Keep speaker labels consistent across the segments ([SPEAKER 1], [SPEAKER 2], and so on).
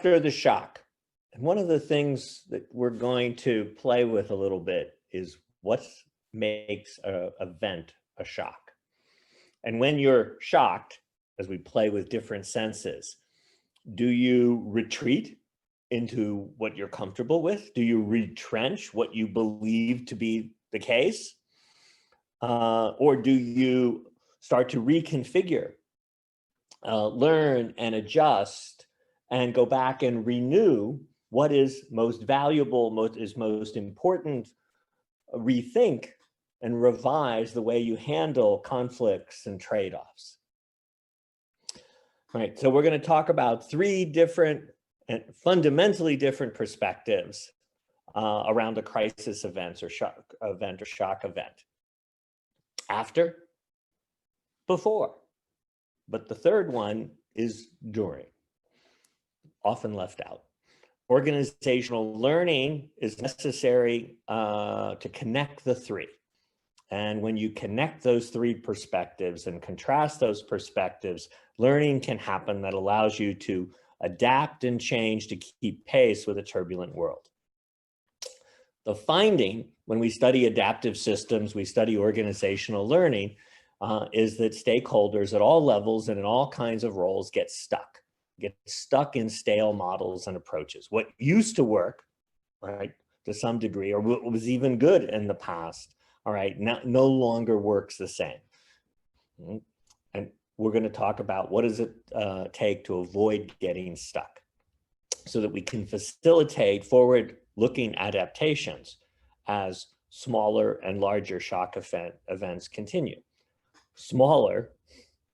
[SPEAKER 1] after the shock. And one of the things that we're going to play with a little bit is what makes an event a shock. And when you're shocked, as we play with different senses, do you retreat into what you're comfortable with? Do you retrench what you believe to be the case? Or do you start to reconfigure, learn and adjust and go back and renew what is most valuable, what is most important, rethink and revise the way you handle conflicts and trade-offs? Right, so we're going to talk about three different and fundamentally different perspectives around a crisis event or shock event. After, before, but the third one is during, often left out. Organizational learning is necessary to connect the three. And when you connect those three perspectives and contrast those perspectives, learning can happen that allows you to adapt and change to keep pace with a turbulent world. The finding when we study adaptive systems, we study organizational learning, is that stakeholders at all levels and in all kinds of roles get stuck in stale models and approaches. What used to work, right, to some degree, or what was even good in the past, all right, no longer works the same. And we're going to talk about what does it take to avoid getting stuck so that we can facilitate forward-looking adaptations as smaller and larger shock events continue. Smaller,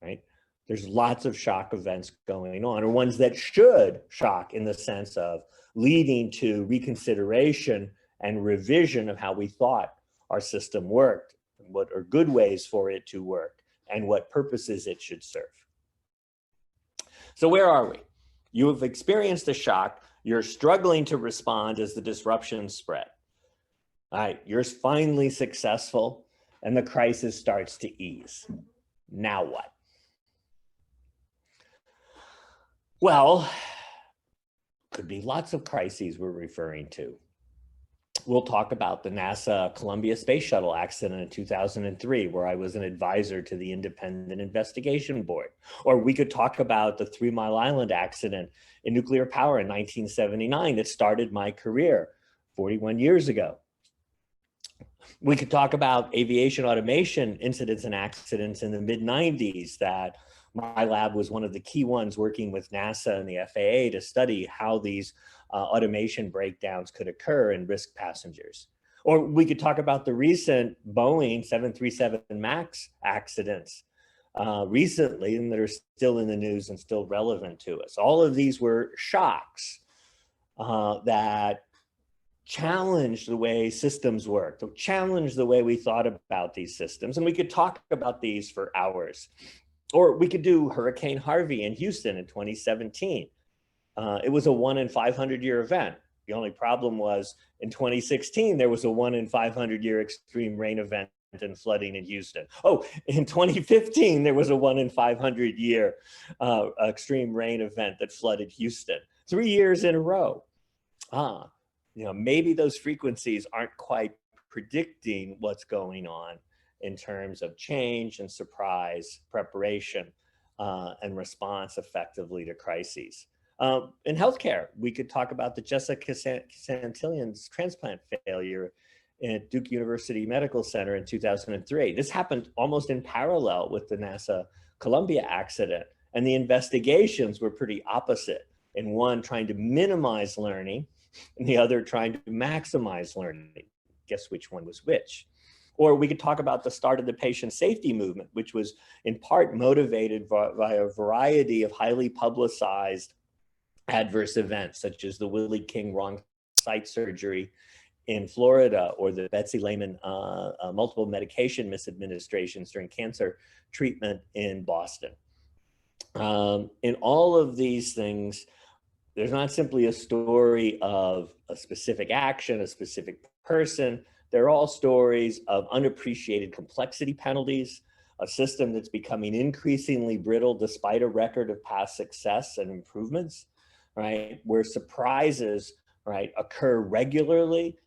[SPEAKER 1] right? There's lots of shock events going on, or ones that should shock in the sense of leading to reconsideration and revision of how we thought our system worked, what are good ways for it to work, and what purposes it should serve. So where are we? You have experienced a shock. You're struggling to respond as the disruptions spread. All right, you're finally successful and the crisis starts to ease. Now what? Well, could be lots of crises we're referring to. We'll talk about the NASA Columbia Space Shuttle accident in 2003, where I was an advisor to the Independent Investigation Board. Or we could talk about the 3 Mile Island accident in nuclear power in 1979 that started my career 41 years ago. We could talk about aviation automation incidents and accidents in the mid-90s that my lab was one of the key ones working with NASA and the FAA to study how these automation breakdowns could occur and risk passengers. Or we could talk about the recent Boeing 737 MAX accidents recently, and that are still in the news and still relevant to us. All of these were shocks that challenged the way systems worked, challenged the way we thought about these systems. And we could talk about these for hours. Or we could do Hurricane Harvey in Houston in 2017. It was a 1 in 500 year event. The only problem was in 2016, there was a 1 in 500 year extreme rain event and flooding in Houston. Oh, in 2015, there was a 1 in 500 year extreme rain event that flooded Houston. 3 years in a row. You know, maybe those frequencies aren't quite predicting what's going on in terms of change and surprise, preparation, and response effectively to crises. In healthcare, we could talk about the Jessica Santillan's transplant failure at Duke University Medical Center in 2003. This happened almost in parallel with the NASA Columbia accident, and the investigations were pretty opposite. In one, trying to minimize learning, and the other trying to maximize learning. Guess which one was which? Or we could talk about the start of the patient safety movement, which was in part motivated by a variety of highly publicized adverse events, such as the Willie King wrong site surgery in Florida, or the Betsy Lehman multiple medication misadministrations during cancer treatment in Boston. In all of these things, there's not simply a story of a specific action, a specific person. They're all stories of unappreciated complexity penalties, a system that's becoming increasingly brittle despite a record of past success and improvements, right, where surprises, right, occur regularly,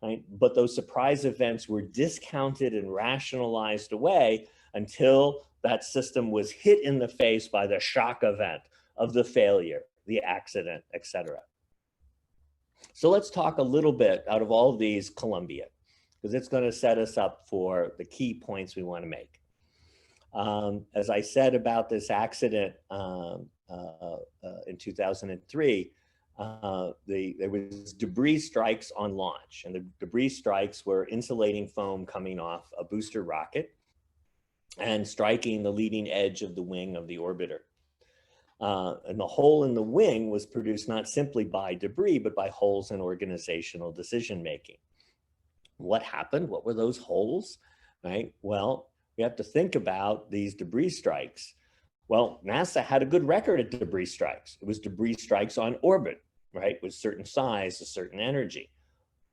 [SPEAKER 1] right, but those surprise events were discounted and rationalized away until that system was hit in the face by the shock event of the failure, the accident, etc. So let's talk a little bit out of all of these Columbia, because it's going to set us up for the key points we want to make. As I said about this accident in 2003, there was debris strikes on launch, and the debris strikes were insulating foam coming off a booster rocket and striking the leading edge of the wing of the orbiter. And the hole in the wing was produced not simply by debris, but by holes in organizational decision-making. What happened? What were those holes, right? Well, we have to think about these debris strikes. Well, NASA had a good record at debris strikes. It was debris strikes on orbit, right? With certain size, a certain energy.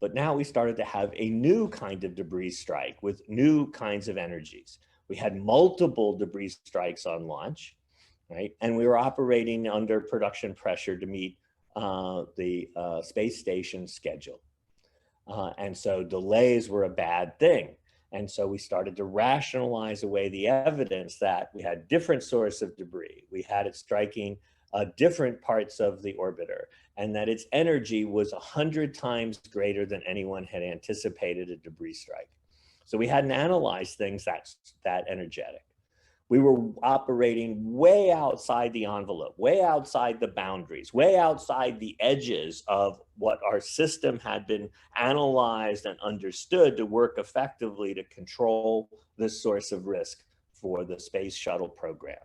[SPEAKER 1] But now we started to have a new kind of debris strike with new kinds of energies. We had multiple debris strikes on launch, right? And we were operating under production pressure to meet the space station schedule. And so delays were a bad thing. And so we started to rationalize away the evidence that we had different source of debris. We had it striking different parts of the orbiter, and that its energy was 100 times greater than anyone had anticipated a debris strike. So we hadn't analyzed things that energetic. We were operating way outside the envelope, way outside the boundaries, way outside the edges of what our system had been analyzed and understood to work effectively to control this source of risk for the space shuttle program.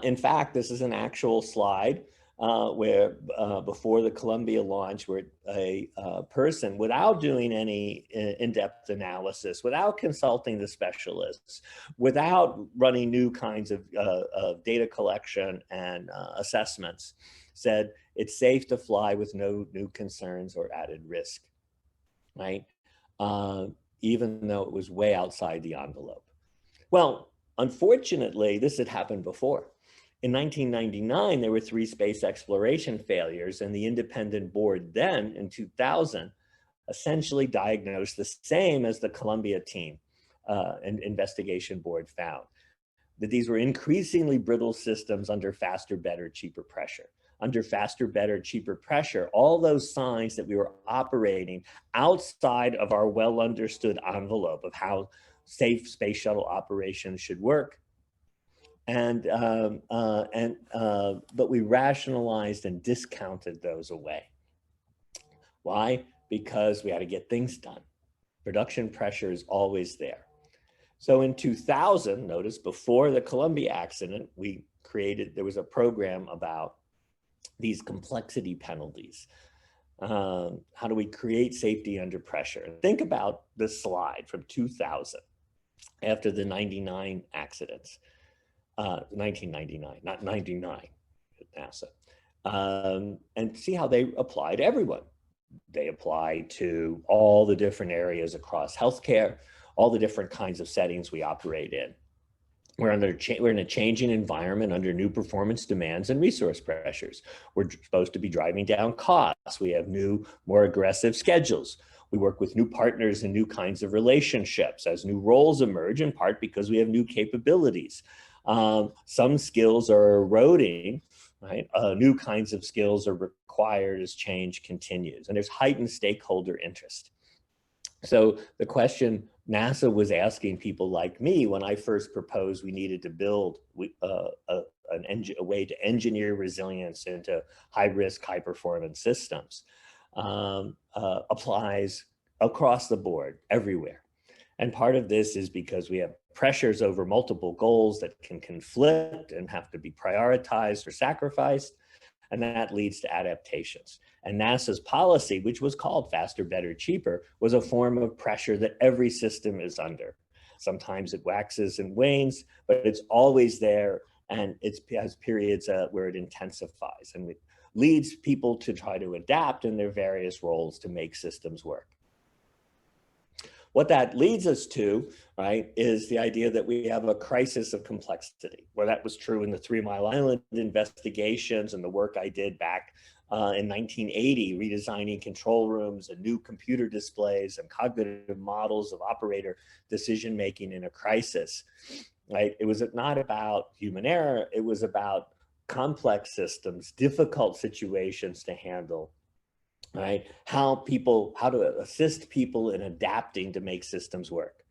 [SPEAKER 1] In fact, this is an actual slide where before the Columbia launch, where a person, without doing any in-depth analysis, without consulting the specialists, without running new kinds of data collection and assessments, said it's safe to fly with no new concerns or added risk, right? Even though it was way outside the envelope. Well, unfortunately, this had happened before. In 1999, there were 3 space exploration failures, and the independent board then, in 2000, essentially diagnosed the same as the Columbia team and investigation board found, that these were increasingly brittle systems under faster, better, cheaper pressure. Under faster, better, cheaper pressure, all those signs that we were operating outside of our well-understood envelope of how safe space shuttle operations should work. But we rationalized and discounted those away. Why? Because we had to get things done. Production pressure is always there. So in 2000, notice before the Columbia accident, there was a program about these complexity penalties. How do we create safety under pressure? And think about this slide from 2000, after the 99 accidents. 1999, not 99 at NASA. And see how they apply to everyone. They apply to all the different areas across healthcare, all the different kinds of settings we operate in. We're in a changing environment under new performance demands and resource pressures. We're supposed to be driving down costs. We have new, more aggressive schedules. We work with new partners and new kinds of relationships as new roles emerge, in part because we have new capabilities. Some skills are eroding, right? New kinds of skills are required as change continues, and there's heightened stakeholder interest. So the question NASA was asking people like me when I first proposed we needed to build a way to engineer resilience into high-risk, high-performance systems applies across the board, everywhere. And part of this is because we have pressures over multiple goals that can conflict and have to be prioritized or sacrificed, and that leads to adaptations. And NASA's policy, which was called faster, better, cheaper, was a form of pressure that every system is under. Sometimes it waxes and wanes, but it's always there, and it has periods where it intensifies, and it leads people to try to adapt in their various roles to make systems work. What that leads us to, right, is the idea that we have a crisis of complexity, where that was true in the 3 Mile Island investigations and the work I did back in 1980, redesigning control rooms and new computer displays and cognitive models of operator decision-making in a crisis, right? It was not about human error, it was about complex systems, difficult situations to handle, right? How to assist people in adapting to make systems work.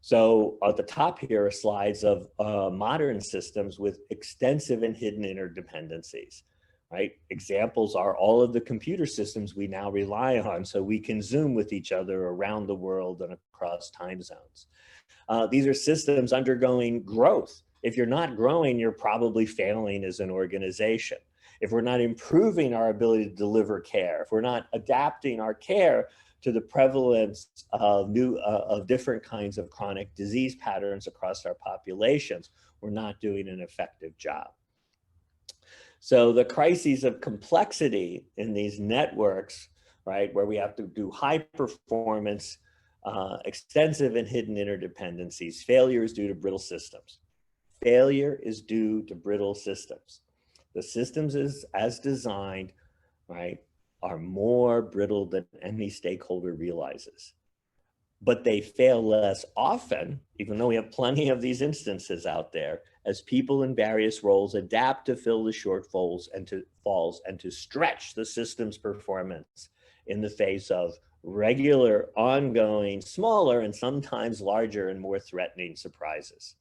[SPEAKER 1] So at the top here are slides of modern systems with extensive and hidden interdependencies, right? Examples are all of the computer systems we now rely on so we can Zoom with each other around the world and across time zones. These are systems undergoing growth. If you're not growing, you're probably failing as an organization. If we're not improving our ability to deliver care, if we're not adapting our care to the prevalence of different kinds of chronic disease patterns across our populations, we're not doing an effective job. So the crises of complexity in these networks, right, where we have to do high performance, extensive and hidden interdependencies, failure is due to brittle systems. Failure is due to brittle systems. The systems as designed, right, are more brittle than any stakeholder realizes. But they fail less often, even though we have plenty of these instances out there, as people in various roles adapt to fill the shortfalls and to stretch the system's performance in the face of regular, ongoing, smaller, and sometimes larger and more threatening surprises.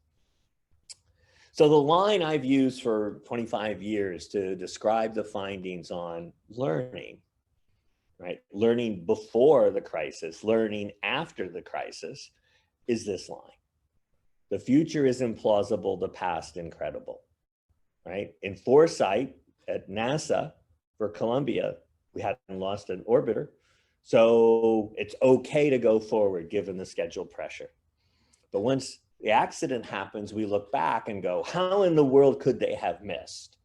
[SPEAKER 1] So the line I've used for 25 years to describe the findings on learning, right? Learning before the crisis, learning after the crisis, is this line. The future is implausible, the past incredible, right? In foresight at NASA for Columbia, we hadn't lost an orbiter, so it's okay to go forward given the schedule pressure. But once the accident happens, we look back and go, how in the world could they have missed?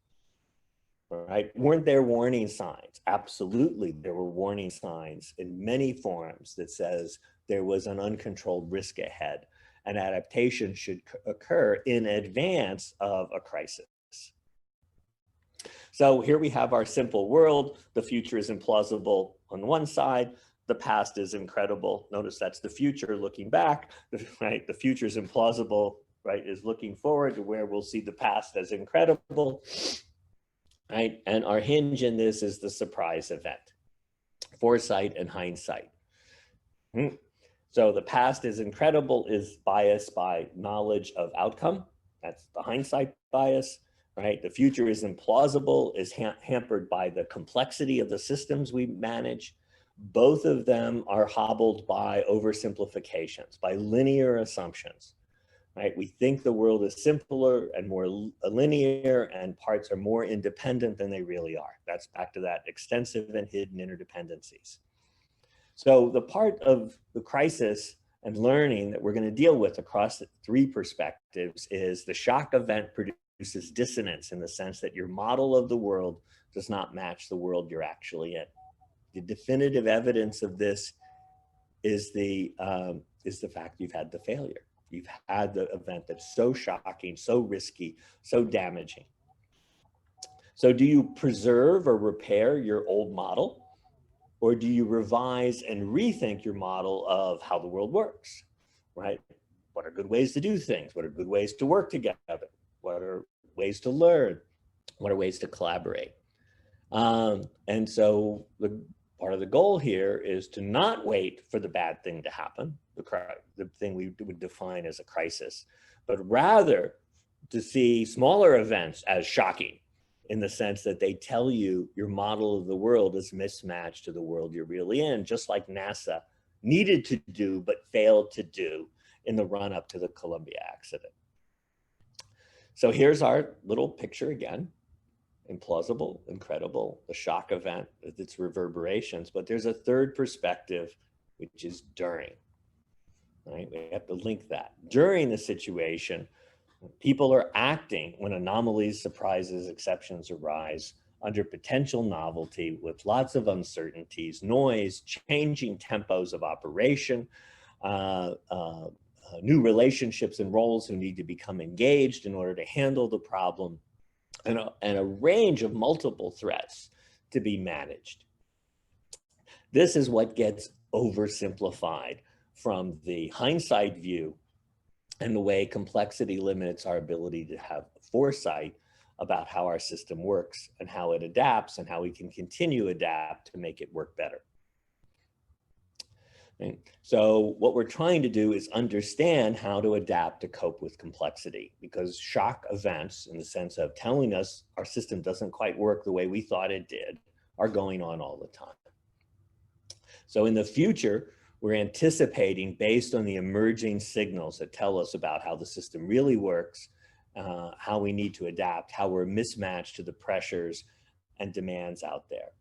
[SPEAKER 1] Right? Weren't there warning signs? Absolutely, there were warning signs in many forums that says there was an uncontrolled risk ahead and adaptation should occur in advance of a crisis. So here we have our simple world. The future is implausible on one side. The past is incredible. Notice that's the future looking back, right? The future is implausible, right? Is looking forward to where we'll see the past as incredible, right? And our hinge in this is the surprise event, foresight and hindsight. So the past is incredible is biased by knowledge of outcome. That's the hindsight bias, right? The future is implausible is hampered by the complexity of the systems we manage. Both of them are hobbled by oversimplifications, by linear assumptions, right? We think the world is simpler and more linear and parts are more independent than they really are. That's back to that extensive and hidden interdependencies. So the part of the crisis and learning that we're going to deal with across the 3 perspectives is the shock event produces dissonance in the sense that your model of the world does not match the world you're actually in. The definitive evidence of this is the fact you've had the failure. You've had the event that's so shocking, so risky, so damaging. So do you preserve or repair your old model? Or do you revise and rethink your model of how the world works, right? What are good ways to do things? What are good ways to work together? What are ways to learn? What are ways to collaborate? And so part of the goal here is to not wait for the bad thing to happen, the thing we would define as a crisis, but rather to see smaller events as shocking in the sense that they tell you your model of the world is mismatched to the world you're really in, just like NASA needed to do but failed to do in the run-up to the Columbia accident. So here's our little picture again. Implausible, incredible, the shock event with its reverberations, but there's a third perspective, which is during, right? We have to link that. During the situation, people are acting when anomalies, surprises, exceptions arise under potential novelty with lots of uncertainties, noise, changing tempos of operation, new relationships and roles who need to become engaged in order to handle the problem, and a range of multiple threats to be managed. This is what gets oversimplified from the hindsight view and the way complexity limits our ability to have foresight about how our system works and how it adapts and how we can continue to adapt to make it work better. Right? So what we're trying to do is understand how to adapt to cope with complexity, because shock events, in the sense of telling us our system doesn't quite work the way we thought it did, are going on all the time. So in the future, we're anticipating, based on the emerging signals that tell us about how the system really works, how we need to adapt, how we're mismatched to the pressures and demands out there.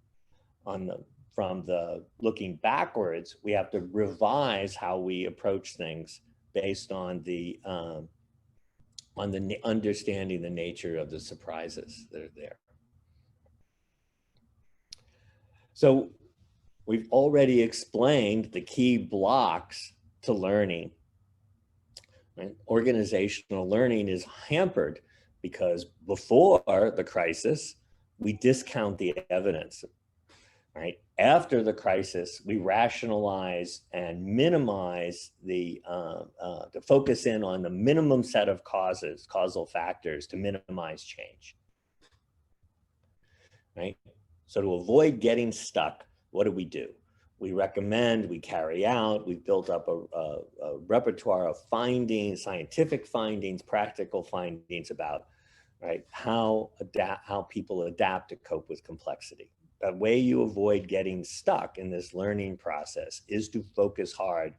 [SPEAKER 1] From the looking backwards, we have to revise how we approach things based on the understanding the nature of the surprises that are there. So we've already explained the key blocks to learning. Right? Organizational learning is hampered because before the crisis, we discount the evidence. Right? After the crisis, we rationalize and minimize to focus in on the minimum set of causal factors to minimize change. Right? So to avoid getting stuck, what do? We recommend, we carry out, we've built up a repertoire of findings, scientific findings, practical findings about, right, how people adapt to cope with complexity. The way you avoid getting stuck in this learning process is to focus hard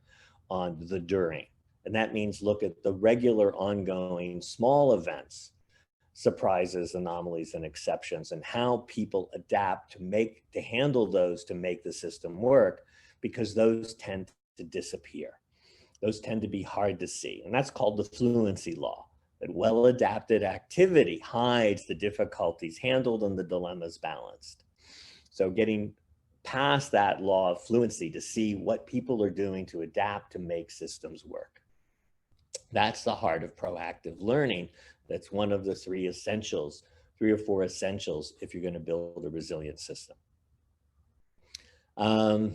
[SPEAKER 1] on the during. And that means look at the regular ongoing small events, surprises, anomalies, and exceptions, and how people adapt to handle those to make the system work, because those tend to disappear. Those tend to be hard to see. And that's called the fluency law, that well-adapted activity hides the difficulties handled and the dilemmas balanced. So getting past that law of fluency to see what people are doing to adapt to make systems work. That's the heart of proactive learning. That's one of the three or four essentials if you're going to build a resilient system. A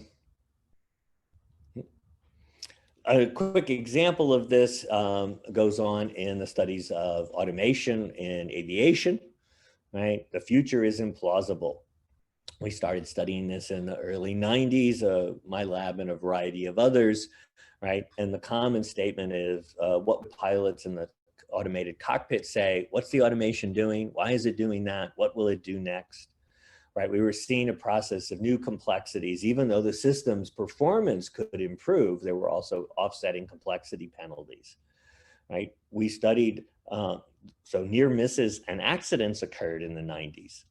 [SPEAKER 1] quick example of this goes on in the studies of automation in aviation, right? The future is implausible. We started studying this in the early 90s, my lab and a variety of others, right? And the common statement is what pilots in the automated cockpit say, what's the automation doing? Why is it doing that? What will it do next? Right? We were seeing a process of new complexities. Even though the system's performance could improve, there were also offsetting complexity penalties, right? We studied, so near misses and accidents occurred in the 90s.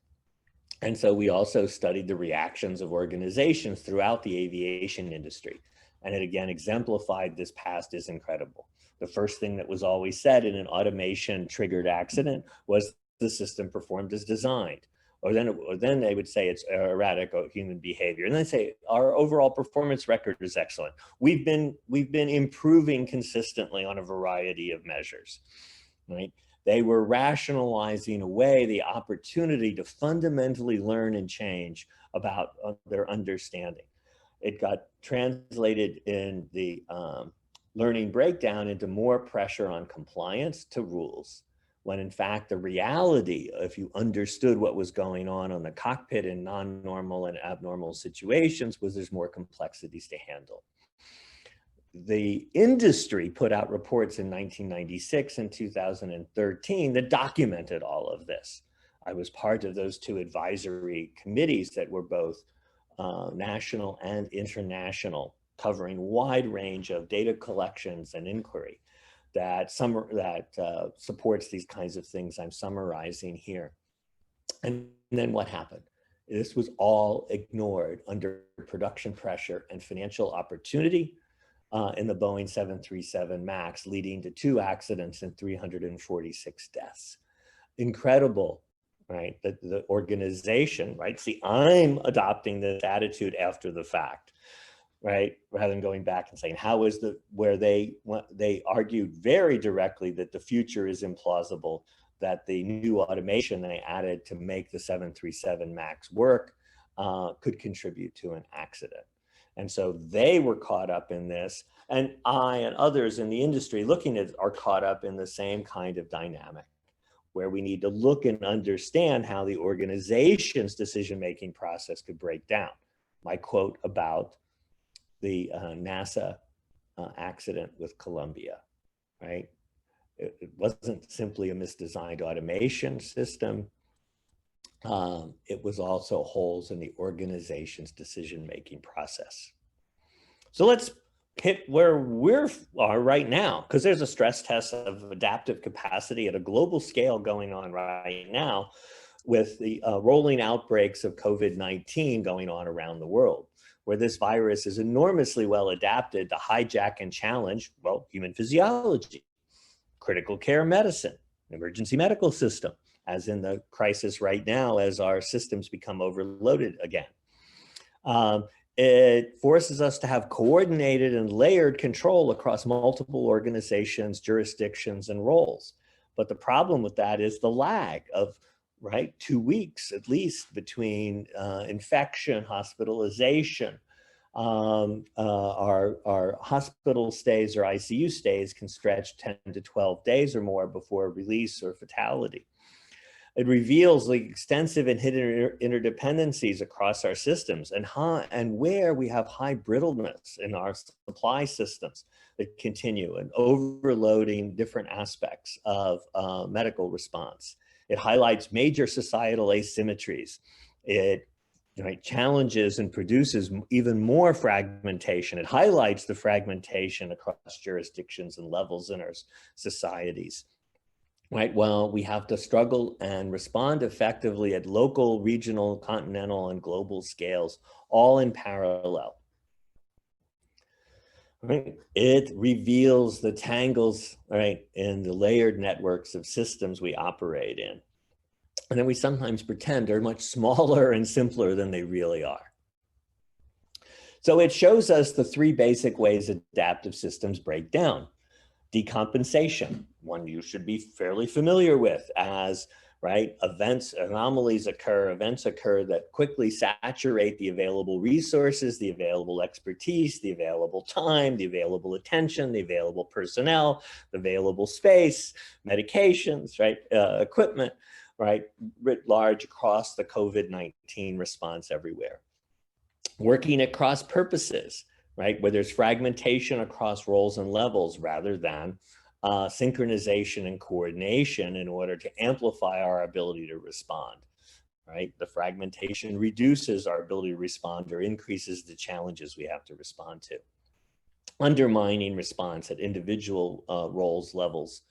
[SPEAKER 1] And so we also studied the reactions of organizations throughout the aviation industry. And it again exemplified this past is incredible. The first thing that was always said in an automation triggered accident was the system performed as designed. Or then they would say it's erratic human behavior. And they say our overall performance record is excellent. We've been improving consistently on a variety of measures, right? They were rationalizing away the opportunity to fundamentally learn and change about their understanding. It got translated in the learning breakdown into more pressure on compliance to rules, when in fact the reality, if you understood what was going on the cockpit in non-normal and abnormal situations, was there's more complexities to handle. The industry put out reports in 1996 and 2013 that documented all of this. I was part of those two advisory committees that were both national and international, covering a wide range of data collections and inquiry that supports these kinds of things I'm summarizing here. And then what happened? This was all ignored under production pressure and financial opportunity in the Boeing 737 MAX, leading to 2 accidents and 346 deaths. Incredible, right? That the organization, right? See, I'm adopting this attitude after the fact, right? Rather than going back and saying, how is where they argued very directly that the future is implausible, that the new automation they added to make the 737 MAX work could contribute to an accident. And so they were caught up in this, and I and others in the industry looking at it are caught up in the same kind of dynamic, where we need to look and understand how the organization's decision-making process could break down. My quote about the NASA accident with Columbia, right? It wasn't simply a misdesigned automation system. It was also holes in the organization's decision-making process. So let's hit where we are right now, because there's a stress test of adaptive capacity at a global scale going on right now with the rolling outbreaks of COVID-19 going on around the world, where this virus is enormously well adapted to hijack and challenge, well, human physiology, critical care medicine, emergency medical system, as in the crisis right now as our systems become overloaded again. It forces us to have coordinated and layered control across multiple organizations, jurisdictions, and roles. But the problem with that is the lag of, right, 2 weeks at least between infection, hospitalization. Our hospital stays or ICU stays can stretch 10 to 12 days or more before release or fatality. It reveals the extensive and hidden interdependencies across our systems and where we have high brittleness in our supply systems that continue and overloading different aspects of medical response. It highlights major societal asymmetries. It challenges and produces even more fragmentation. It highlights the fragmentation across jurisdictions and levels in our societies. Right, well, we have to struggle and respond effectively at local, regional, continental, and global scales, all in parallel. Right? It reveals the tangles, right, in the layered networks of systems we operate in. And then we sometimes pretend they're much smaller and simpler than they really are. So it shows us the three basic ways adaptive systems break down. Decompensation, one you should be fairly familiar with, as right, anomalies occur, events occur that quickly saturate the available resources, the available expertise, the available time, the available attention, the available personnel, the available space, medications, right, equipment, right, writ large across the COVID-19 response everywhere. Working at cross purposes, right, where there's fragmentation across roles and levels rather than synchronization and coordination in order to amplify our ability to respond, right? The fragmentation reduces our ability to respond or increases the challenges we have to respond to. Undermining response at individual roles, levels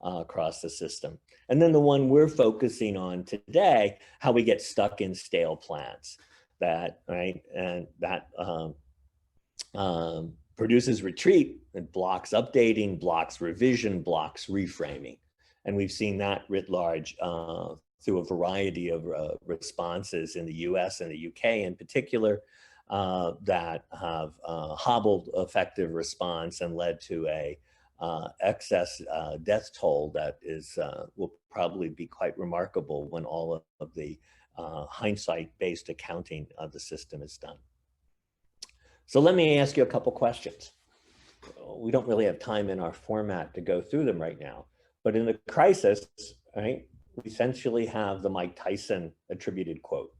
[SPEAKER 1] across the system. And then the one we're focusing on today, how we get stuck in stale plans that, right, and that produces retreat. It blocks updating, blocks revision, blocks reframing. And we've seen that writ large through a variety of responses in the US and the UK in particular that have hobbled effective response and led to a excess death toll that is will probably be quite remarkable when all of the hindsight-based accounting of the system is done. So let me ask you a couple questions. We don't really have time in our format to go through them right now, but in the crisis, right, we essentially have the Mike Tyson attributed quote.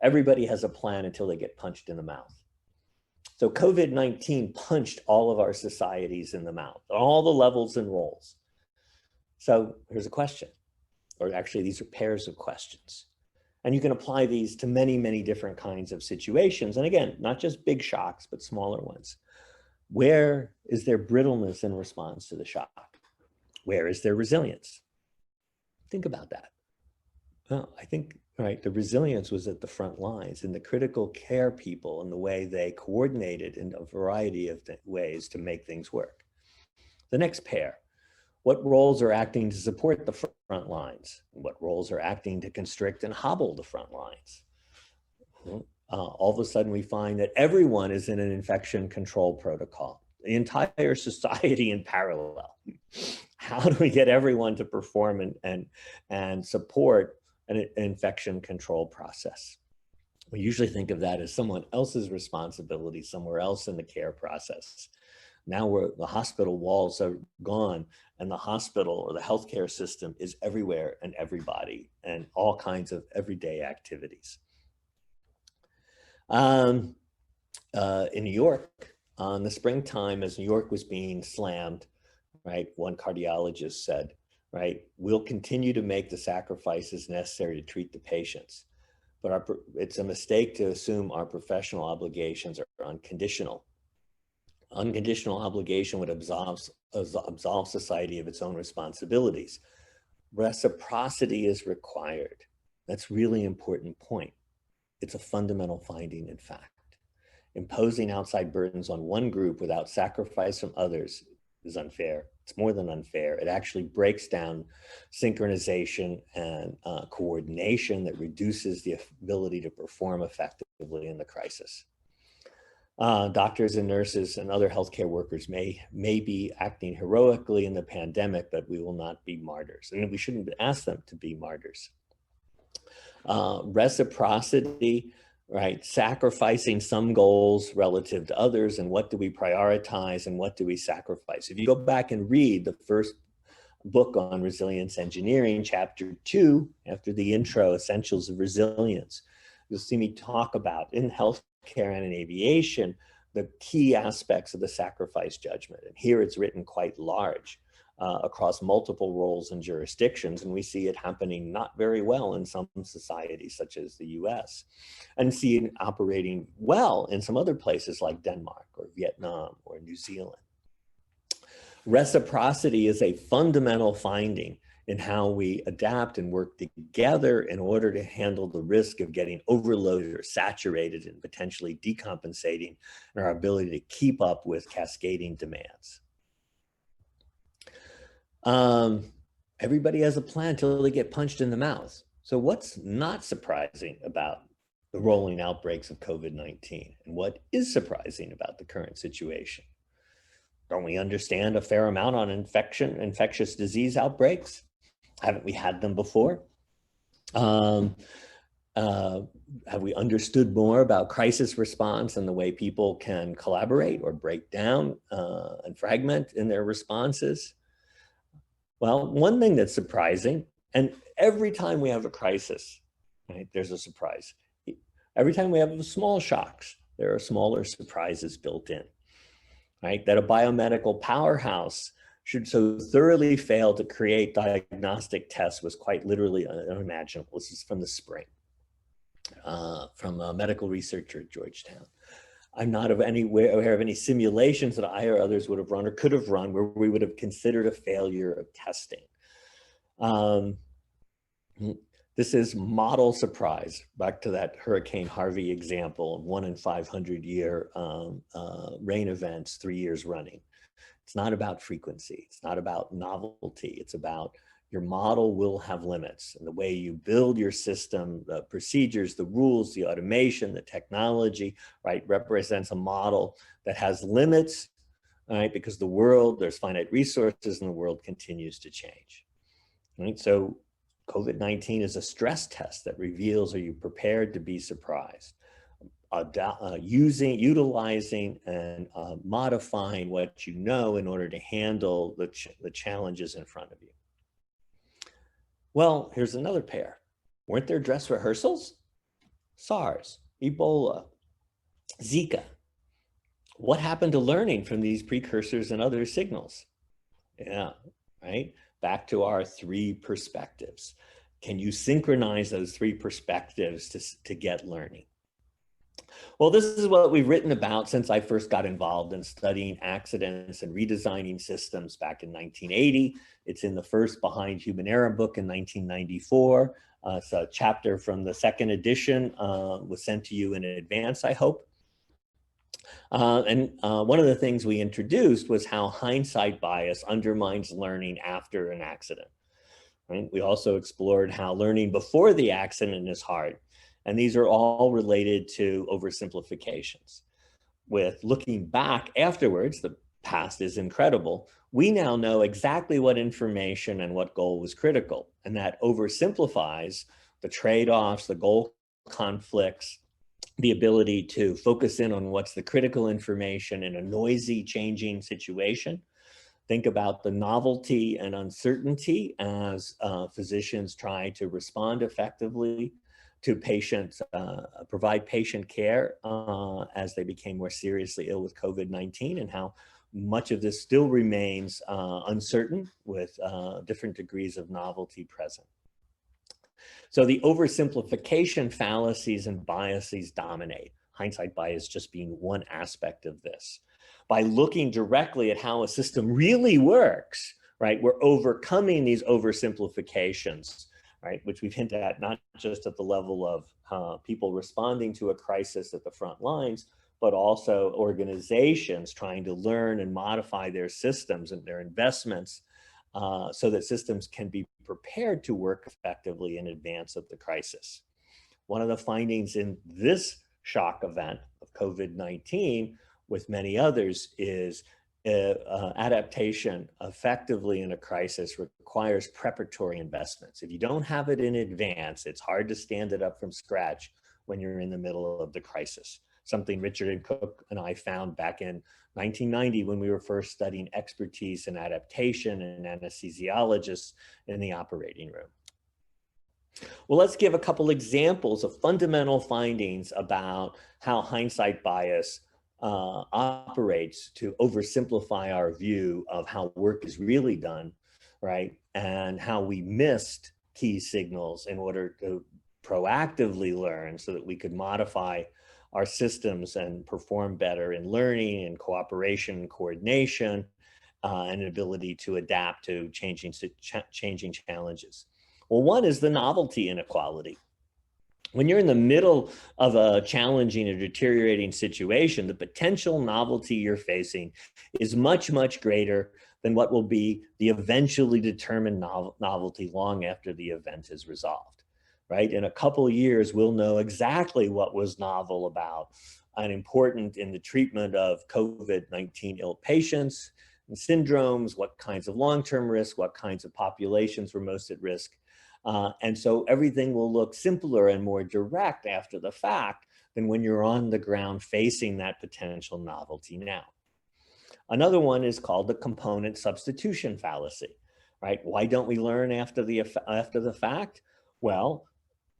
[SPEAKER 1] Everybody has a plan until they get punched in the mouth. So COVID-19 punched all of our societies in the mouth, all the levels and roles. So here's a question, or actually these are pairs of questions. And you can apply these to many, many different kinds of situations. And again, not just big shocks, but smaller ones. Where is there brittleness in response to the shock? Where is there resilience? Think about that. Well, I think, right, the resilience was at the front lines and the critical care people and the way they coordinated in a variety of ways to make things work. The next pair. What roles are acting to support the front lines? What roles are acting to constrict and hobble the front lines? all of a sudden we find that everyone is in an infection control protocol, the entire society in parallel. How do we get everyone to perform and support an infection control process? We usually think of that as someone else's responsibility somewhere else in the care process. Now the hospital walls are gone, and the hospital or the healthcare system is everywhere and everybody, and all kinds of everyday activities. In New York, in the springtime, as New York was being slammed, right, one cardiologist said, right, we'll continue to make the sacrifices necessary to treat the patients, but it's a mistake to assume our professional obligations are unconditional. Unconditional obligation would absolve society of its own responsibilities. Reciprocity is required. That's a really important point. It's a fundamental finding, in fact. Imposing outside burdens on one group without sacrifice from others is unfair. It's more than unfair. It actually breaks down synchronization and coordination that reduces the ability to perform effectively in the crisis. Doctors and nurses and other healthcare workers may be acting heroically in the pandemic, but we will not be martyrs. And we shouldn't ask them to be martyrs. Reciprocity, right? Sacrificing some goals relative to others, and what do we prioritize and what do we sacrifice? If you go back and read the first book on resilience engineering, chapter 2, after the intro, Essentials of Resilience, you'll see me talk about in healthcare and in aviation, the key aspects of the sacrifice judgment. And here it's written quite large across multiple roles and jurisdictions. And we see it happening not very well in some societies, such as the US, and see it operating well in some other places like Denmark or Vietnam or New Zealand. Reciprocity is a fundamental finding in how we adapt and work together in order to handle the risk of getting overloaded or saturated and potentially decompensating in our ability to keep up with cascading demands. Everybody has a plan until they get punched in the mouth. So what's not surprising about the rolling outbreaks of COVID-19? And what is surprising about the current situation? Don't we understand a fair amount on infectious disease outbreaks? Haven't we had them before? Have we understood more about crisis response and the way people can collaborate or break down and fragment in their responses? Well, one thing that's surprising, and every time we have a crisis, right, there's a surprise. Every time we have small shocks, there are smaller surprises built in, right? That a biomedical powerhouse should so thoroughly fail to create diagnostic tests was quite literally unimaginable. This is from the spring, from a medical researcher at Georgetown. I'm not aware of any simulations that I or others would have run or could have run where we would have considered a failure of testing. This is model surprise, back to that Hurricane Harvey example of 1 in 500 year rain events 3 years running. It's not about frequency. It's not about novelty. It's about your model will have limits, and the way you build your system, the procedures, the rules, the automation, the technology, right, represents a model that has limits, right, because the world, there's finite resources and the world continues to change, right? So COVID-19 is a stress test that reveals, are you prepared to be surprised? Utilizing and modifying what you know in order to handle the challenges in front of you. Well, here's another pair. Weren't there dress rehearsals? SARS, Ebola, Zika. What happened to learning from these precursors and other signals? Yeah, right? Back to our 3 perspectives. Can you synchronize those 3 perspectives to get learning? Well, this is what we've written about since I first got involved in studying accidents and redesigning systems back in 1980. It's in the first Behind Human Error book in 1994. It's a chapter from the 2nd edition, was sent to you in advance, I hope. And one of the things we introduced was how hindsight bias undermines learning after an accident. Right? We also explored how learning before the accident is hard, And these are all related to oversimplifications. With looking back afterwards, the past is incredible. We now know exactly what information and what goal was critical. And that oversimplifies the trade-offs, the goal conflicts, the ability to focus in on what's the critical information in a noisy, changing situation. Think about the novelty and uncertainty as physicians try to respond effectively to patients, provide patient care as they became more seriously ill with COVID-19, and how much of this still remains uncertain with different degrees of novelty present. So the oversimplification fallacies and biases dominate, hindsight bias just being one aspect of this. By looking directly at how a system really works, right, we're overcoming these oversimplifications, right, which we've hinted at not just at the level of people responding to a crisis at the front lines, but also organizations trying to learn and modify their systems and their investments so that systems can be prepared to work effectively in advance of the crisis. One of the findings in this shock event of COVID-19, with many others, is adaptation effectively in a crisis requires preparatory investments. If you don't have it in advance, it's hard to stand it up from scratch when you're in the middle of the crisis. Something Richard and Cook and I found back in 1990 when we were first studying expertise in adaptation and anesthesiologists in the operating room. Well, let's give a couple examples of fundamental findings about how hindsight bias operates to oversimplify our view of how work is really done, right? And how we missed key signals in order to proactively learn so that we could modify our systems and perform better in learning and cooperation and coordination and an ability to adapt to changing challenges. Well, one is the novelty inequality. When you're in the middle of a challenging or deteriorating situation, the potential novelty you're facing is much, much greater than what will be the eventually determined novelty long after the event is resolved, right? In a couple of years, we'll know exactly what was novel about and important in the treatment of COVID-19 ill patients and syndromes, what kinds of long-term risk, what kinds of populations were most at risk. And so everything will look simpler and more direct after the fact than when you're on the ground facing that potential novelty now. Another one is called the component substitution fallacy, right? Why don't we learn after the fact? Well,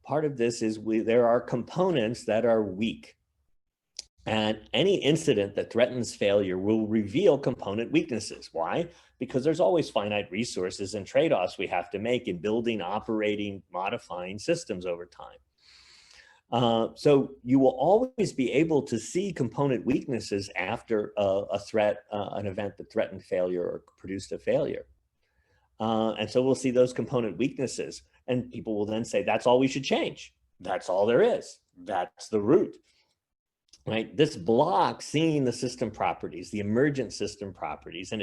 [SPEAKER 1] part of this is there are components that are weak. And any incident that threatens failure will reveal component weaknesses. Why? Because there's always finite resources and trade-offs we have to make in building, operating, modifying systems over time. So you will always be able to see component weaknesses after an event that threatened failure or produced a failure. And so we'll see those component weaknesses, and people will then say, that's all we should change. That's all there is. That's the root. Right? This blocks seeing the system properties, the emergent system properties, and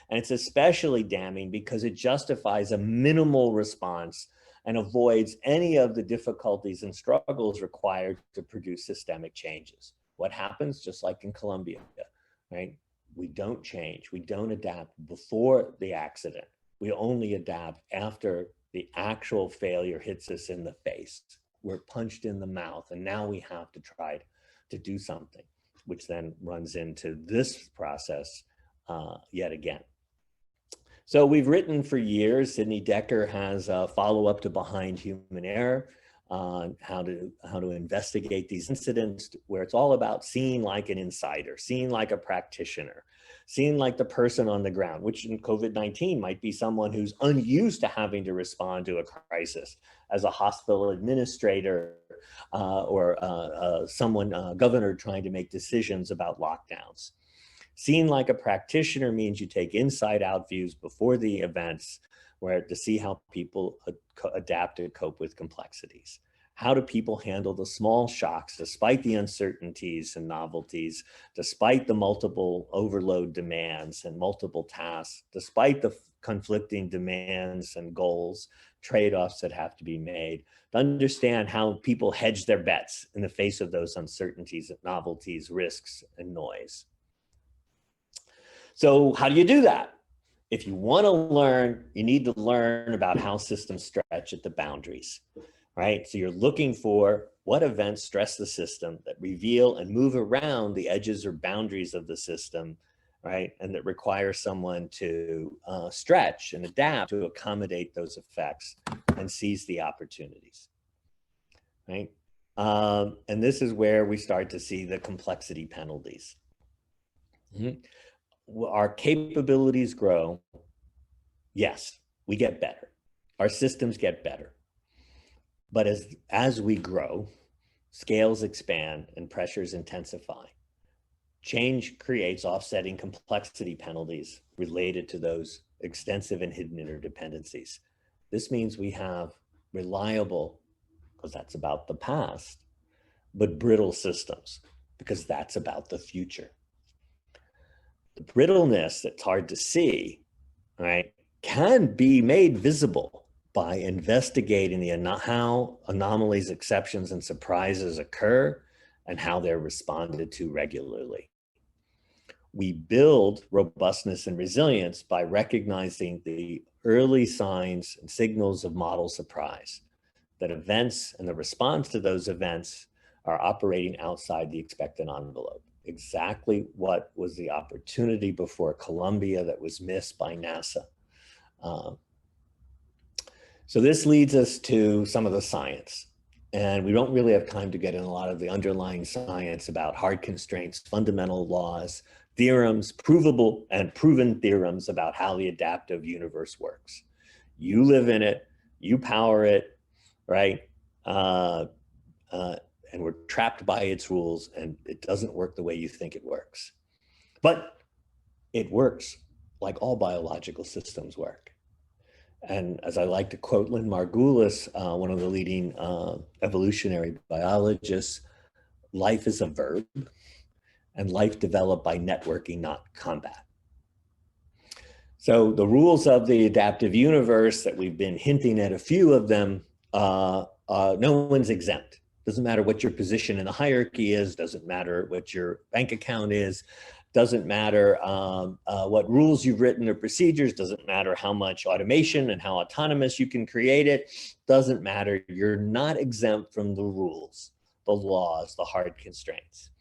[SPEAKER 1] it's especially damning because it justifies a minimal response and avoids any of the difficulties and struggles required to produce systemic changes. What happens, just like in Colombia, right? We don't change, we don't adapt before the accident. We only adapt after the actual failure hits us in the face. We're punched in the mouth, and now we have to try to do something, which then runs into this process yet again. So we've written for years. Sidney Dekker has a follow-up to Behind Human Error on how to investigate these incidents, where it's all about seeing like an insider, seeing like a practitioner, seeing like the person on the ground, which in COVID-19 might be someone who's unused to having to respond to a crisis as a hospital administrator or governor trying to make decisions about lockdowns. Seeing like a practitioner means you take inside out views before the events to see how people adapt to cope with complexities. How do people handle the small shocks despite the uncertainties and novelties, despite the multiple overload demands and multiple tasks, despite the conflicting demands and goals, trade-offs that have to be made, to understand how people hedge their bets in the face of those uncertainties, novelties, risks, and noise. So how do you do that? If you want to learn, you need to learn about how systems stretch at the boundaries, right? So you're looking for what events stress the system that reveal and move around the edges or boundaries of the system, right? And that require someone to stretch and adapt to accommodate those effects and seize the opportunities, right? And this is where we start to see the complexity penalties. Our capabilities grow. Yes, we get better. Our systems get better. But as we grow, scales expand and pressures intensify. Change creates offsetting complexity penalties related to those extensive and hidden interdependencies. This means we have reliable, because that's about the past, but brittle systems, because that's about the future. The brittleness that's hard to see, right, can be made visible by investigating how anomalies, exceptions, and surprises occur and how they're responded to regularly. We build robustness and resilience by recognizing the early signs and signals of model surprise, that events and the response to those events are operating outside the expected envelope. Exactly what was the opportunity before Columbia that was missed by NASA. So this leads us to some of the science. And we don't really have time to get in a lot of the underlying science about hard constraints, fundamental laws, theorems, provable and proven theorems about how the adaptive universe works. You live in it, you power it, right? And we're trapped by its rules, and it doesn't work the way you think it works. But it works like all biological systems work. And as I like to quote Lynn Margulis, one of the leading evolutionary biologists, life is a verb, and life developed by networking, not combat. So the rules of the adaptive universe that we've been hinting at, a few of them, no one's exempt. Doesn't matter what your position in the hierarchy is, doesn't matter what your bank account is, doesn't matter what rules you've written or procedures, doesn't matter how much automation and how autonomous you can create it, doesn't matter. You're not exempt from the rules, the laws, the hard constraints.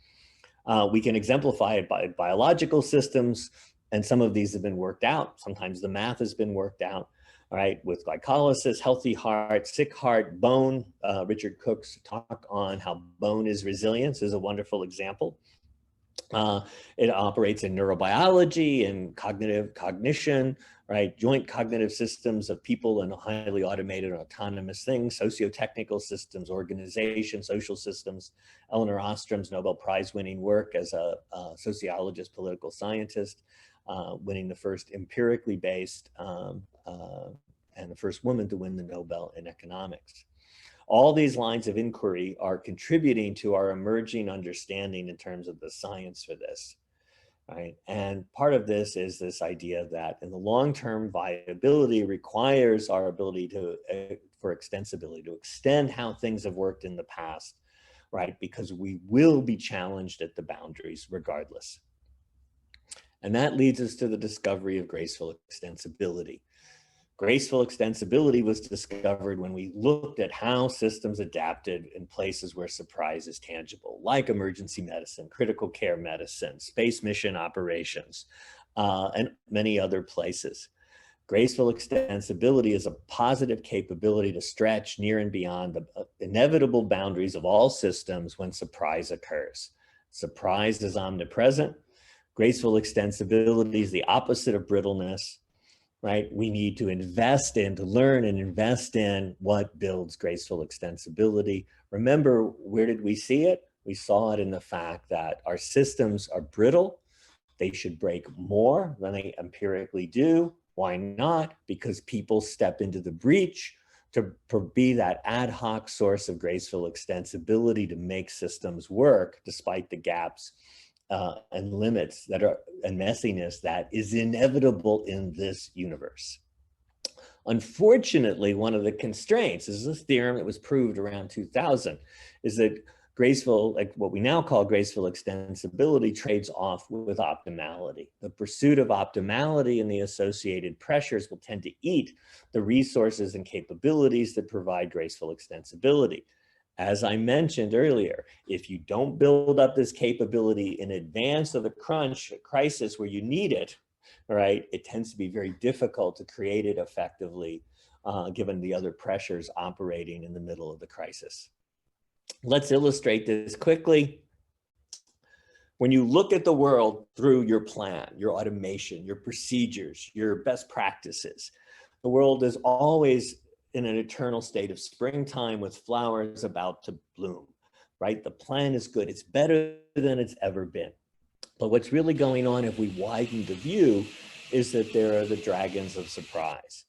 [SPEAKER 1] We can exemplify it by biological systems, and some of these have been worked out. Sometimes the math has been worked out, all right, with glycolysis, healthy heart, sick heart, bone. Richard Cook's talk on how bone is resilience is a wonderful example. It operates in neurobiology and cognition, right? Joint cognitive systems of people and highly automated and autonomous things, socio-technical systems, organization, social systems. Elinor Ostrom's Nobel Prize winning work as a sociologist, political scientist, winning the first empirically based and the first woman to win the Nobel in economics. All these lines of inquiry are contributing to our emerging understanding in terms of the science for this, right? And part of this is this idea that in the long-term viability requires our ability for extensibility, to extend how things have worked in the past, right? Because we will be challenged at the boundaries regardless. And that leads us to the discovery of graceful extensibility. Graceful extensibility was discovered when we looked at how systems adapted in places where surprise is tangible, like emergency medicine, critical care medicine, space mission operations, and many other places. Graceful extensibility is a positive capability to stretch near and beyond the inevitable boundaries of all systems when surprise occurs. Surprise is omnipresent. Graceful extensibility is the opposite of brittleness. Right? We need to invest in, to learn and invest in what builds graceful extensibility. Remember, where did we see it? We saw it in the fact that our systems are brittle. They should break more than they empirically do. Why not? Because people step into the breach to be that ad hoc source of graceful extensibility to make systems work despite the gaps and limits that are, and messiness that is inevitable in this universe. Unfortunately, one of the constraints, this is a theorem that was proved around 2000, is that graceful, like what we now call graceful extensibility, trades off with optimality. The pursuit of optimality and the associated pressures will tend to eat the resources and capabilities that provide graceful extensibility. As I mentioned earlier, if you don't build up this capability in advance of the crisis where you need it, right, it tends to be very difficult to create it effectively, given the other pressures operating in the middle of the crisis. Let's illustrate this quickly. When you look at the world through your plan, your automation, your procedures, your best practices, the world is always in an eternal state of springtime with flowers about to bloom, right? The plan is good. It's better than it's ever been. But what's really going on, if we widen the view, is that there are the dragons of surprise,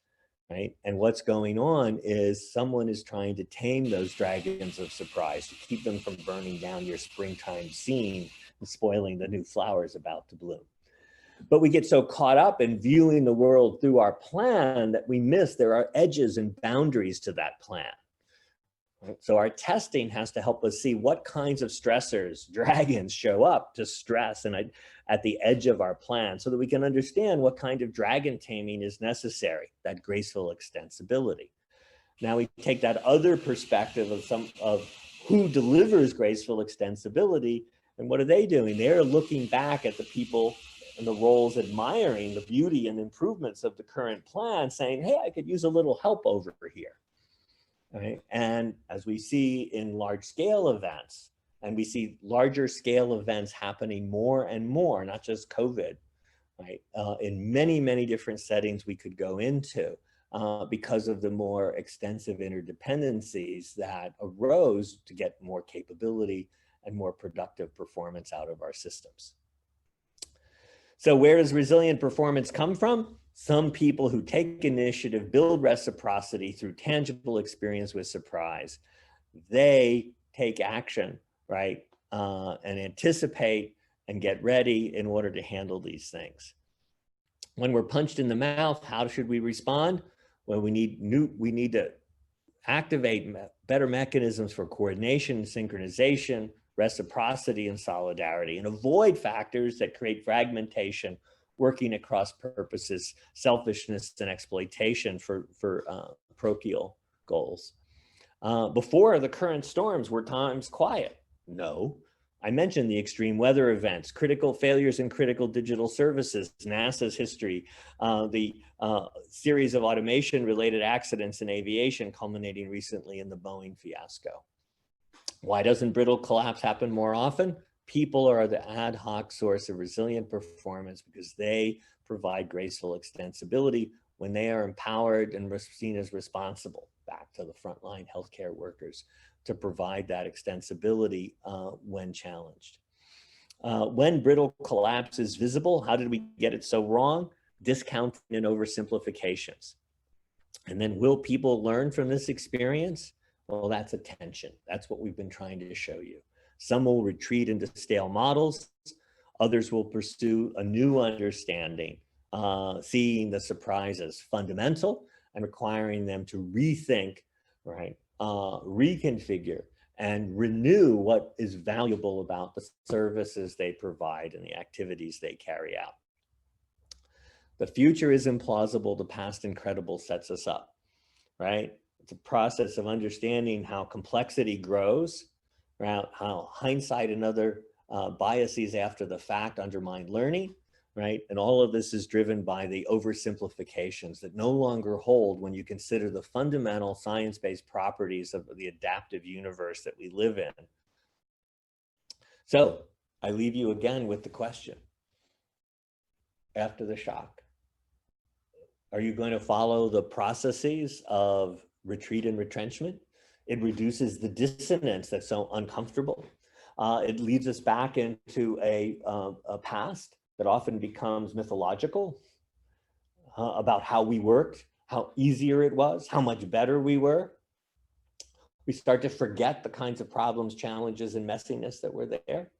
[SPEAKER 1] right? And what's going on is someone is trying to tame those dragons of surprise to keep them from burning down your springtime scene and spoiling the new flowers about to bloom. But we get so caught up in viewing the world through our plan that we miss there are edges and boundaries to that plan. So our testing has to help us see what kinds of stressors, dragons, show up to stress and at the edge of our plan, so that we can understand what kind of dragon taming is necessary, that graceful extensibility. Now we take that other perspective of who delivers graceful extensibility, and what are they doing? They're looking back at the people and the roles, admiring the beauty and improvements of the current plan, saying, hey, I could use a little help over here. Right? And as we see in large scale events, and we see larger scale events happening more and more, not just COVID, right? In many, many different settings we could go into because of the more extensive interdependencies that arose to get more capability and more productive performance out of our systems. So where does resilient performance come from? Some people who take initiative build reciprocity through tangible experience with surprise. They take action, right? And anticipate and get ready in order to handle these things. When we're punched in the mouth, how should we respond? Well, we need to activate better mechanisms for coordination, synchronization, reciprocity, and solidarity, and avoid factors that create fragmentation, working at cross purposes, selfishness, and exploitation for parochial goals. Before the current storms, were times quiet? No. I mentioned the extreme weather events, critical failures in critical digital services, NASA's history, the series of automation-related accidents in aviation, culminating recently in the Boeing fiasco. Why doesn't brittle collapse happen more often? People are the ad hoc source of resilient performance because they provide graceful extensibility when they are empowered and seen as responsible, back to the frontline healthcare workers, to provide that extensibility when challenged. When brittle collapse is visible, how did we get it so wrong? Discounting and oversimplifications. And then will people learn from this experience? Well, that's attention. That's what we've been trying to show you. Some will retreat into stale models. Others will pursue a new understanding, seeing the surprise as fundamental and requiring them to rethink, right, reconfigure and renew what is valuable about the services they provide and the activities they carry out. The future is implausible, the past incredible sets us up, right? It's a process of understanding how complexity grows, right? How hindsight and other biases after the fact undermine learning, right? And all of this is driven by the oversimplifications that no longer hold when you consider the fundamental science-based properties of the adaptive universe that we live in. So I leave you again with the question, after the shock, are you going to follow the processes of retreat and retrenchment? It reduces the dissonance that's so uncomfortable. It leads us back into a past that often becomes mythological about how we worked, how easier it was, how much better we were. We start to forget the kinds of problems, challenges, and messiness that were there.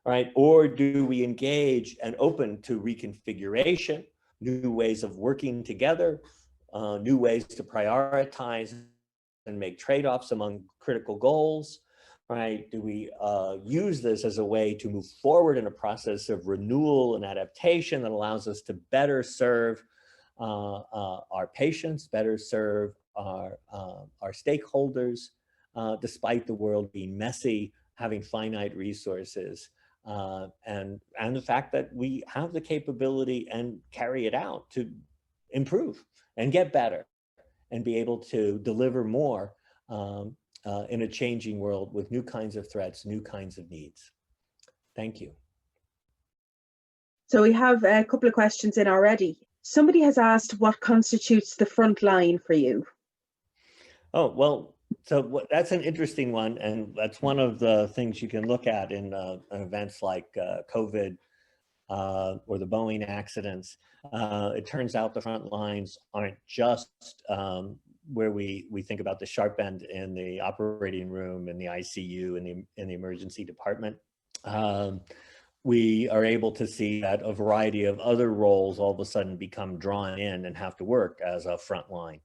[SPEAKER 1] All right, or do we engage and open to reconfiguration, new ways of working together, new ways to prioritize and make trade-offs among critical goals, right? Do we use this as a way to move forward in a process of renewal and adaptation that allows us to better serve our patients, better serve our stakeholders, despite the world being messy, having finite resources, and the fact that we have the capability and carry it out to improve and get better and be able to deliver more in a changing world with new kinds of threats, new kinds of needs. Thank you.
[SPEAKER 2] So we have a couple of questions in already. Somebody has asked what constitutes the front line for you?
[SPEAKER 1] Oh, well, so that's an interesting one. And that's one of the things you can look at in events like COVID or the Boeing accidents. It turns out the front lines aren't just where we think about the sharp end in the operating room, in the ICU, in the emergency department. We are able to see that a variety of other roles all of a sudden become drawn in and have to work as a front line.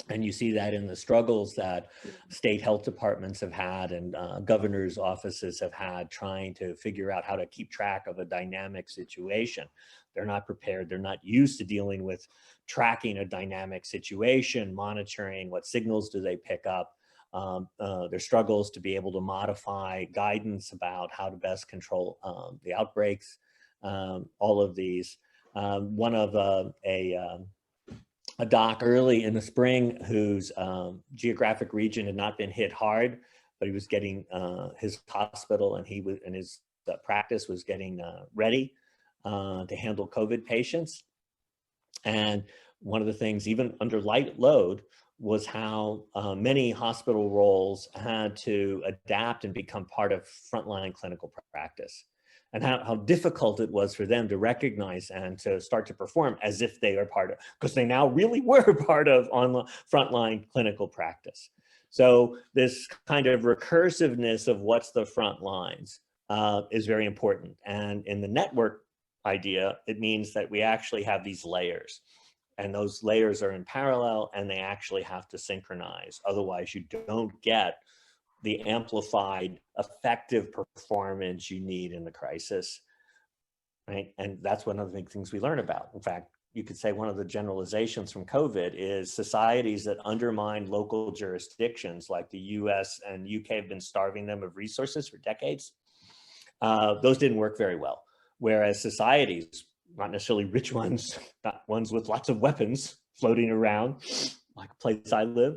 [SPEAKER 1] And you see that in the struggles that state health departments have had and governors' offices have had trying to figure out how to keep track of a dynamic situation. They're not prepared. They're not used to dealing with tracking a dynamic situation, monitoring what signals do they pick up. Their struggles to be able to modify guidance about how to best control the outbreaks, all of these. One of a doc early in the spring whose geographic region had not been hit hard, but he was getting his hospital and his practice was getting ready to handle COVID patients. And one of the things, even under light load, was how many hospital roles had to adapt and become part of frontline clinical practice, and how difficult it was for them to recognize and to start to perform as if they are part of, because they now really were part of on frontline clinical practice. So this kind of recursiveness of what's the front lines is very important. And in the network idea, it means that we actually have these layers. And those layers are in parallel and they actually have to synchronize. Otherwise, you don't get the amplified, effective performance you need in the crisis, right? And that's one of the big things we learn about. In fact, you could say one of the generalizations from COVID is societies that undermine local jurisdictions, like the US and UK have been starving them of resources for decades. Those didn't work very well. Whereas societies, not necessarily rich ones, not ones with lots of weapons floating around, like a place I live,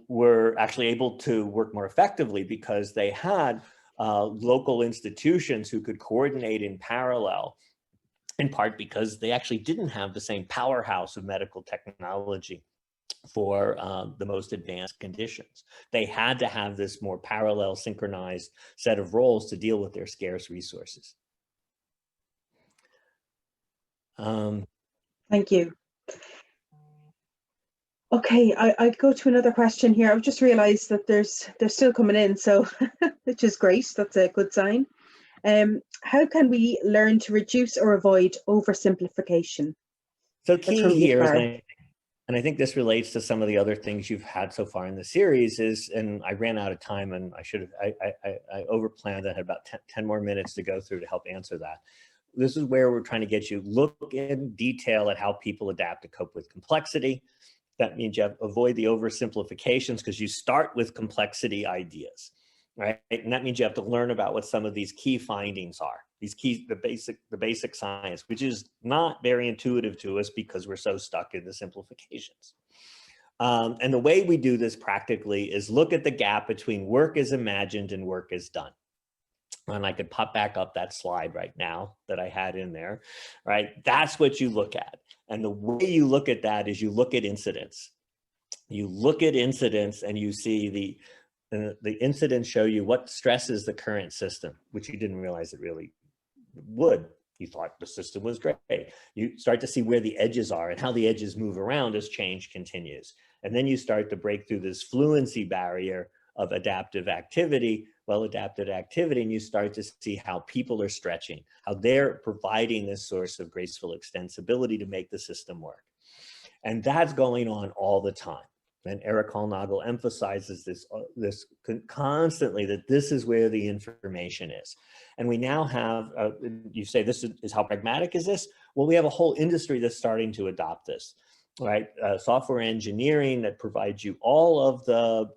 [SPEAKER 1] were actually able to work more effectively because they had local institutions who could coordinate in parallel, in part because they actually didn't have the same powerhouse of medical technology for the most advanced conditions. They had to have this more parallel, synchronized set of roles to deal with their scarce resources.
[SPEAKER 2] Thank you. Okay, I'd go to another question here. I've just realized that they're still coming in, so which is great. That's a good sign. How can we learn to reduce or avoid oversimplification?
[SPEAKER 1] So key here is, and I think this relates to some of the other things you've had so far in the series is, and I ran out of time and I should have, I overplanned. I had about 10 more minutes to go through to help answer that. This is where we're trying to get you look in detail at how people adapt to cope with complexity. That means you have to avoid the oversimplifications because you start with complexity ideas, right? And that means you have to learn about what some of these key findings are. These key, the basic science, which is not very intuitive to us because we're so stuck in the simplifications. And the way we do this practically is look at the gap between work is imagined and work is done. And I could pop back up that slide right now that I had in there, right? That's what you look at. And the way you look at that is you look at incidents. You look at incidents and you see the incidents show you what stresses the current system, which you didn't realize it really would. You thought the system was great. You start to see where the edges are and how the edges move around as change continues. And then you start to break through this fluency barrier of adaptive activity, well-adapted activity, and you start to see how people are stretching, how they're providing this source of graceful extensibility to make the system work. And that's going on all the time. And Eric Hallnagel emphasizes this constantly, that this is where the information is. And we now have, you say this is how pragmatic is this? Well, we have a whole industry that's starting to adopt this, right? Software engineering that provides you all of the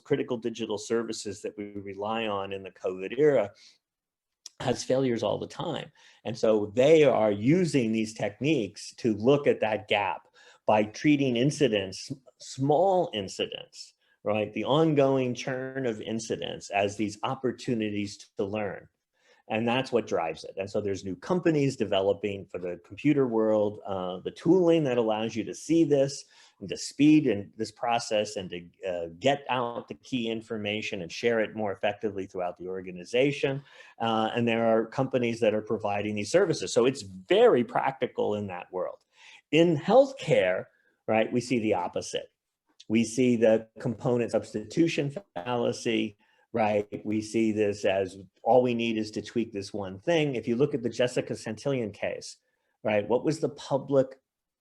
[SPEAKER 1] critical digital services that we rely on in the COVID era has failures all the time. And so they are using these techniques to look at that gap by treating incidents, small incidents, right? The ongoing churn of incidents as these opportunities to learn. And that's what drives it. And so there's new companies developing for the computer world, the tooling that allows you to see this and to speed in this process and to get out the key information and share it more effectively throughout the organization. And there are companies that are providing these services. So it's very practical in that world. In healthcare, right, we see the opposite. We see the component substitution fallacy, right? We see this as all we need is to tweak this one thing. If you look at the Jessica Santillan case, right, what was the public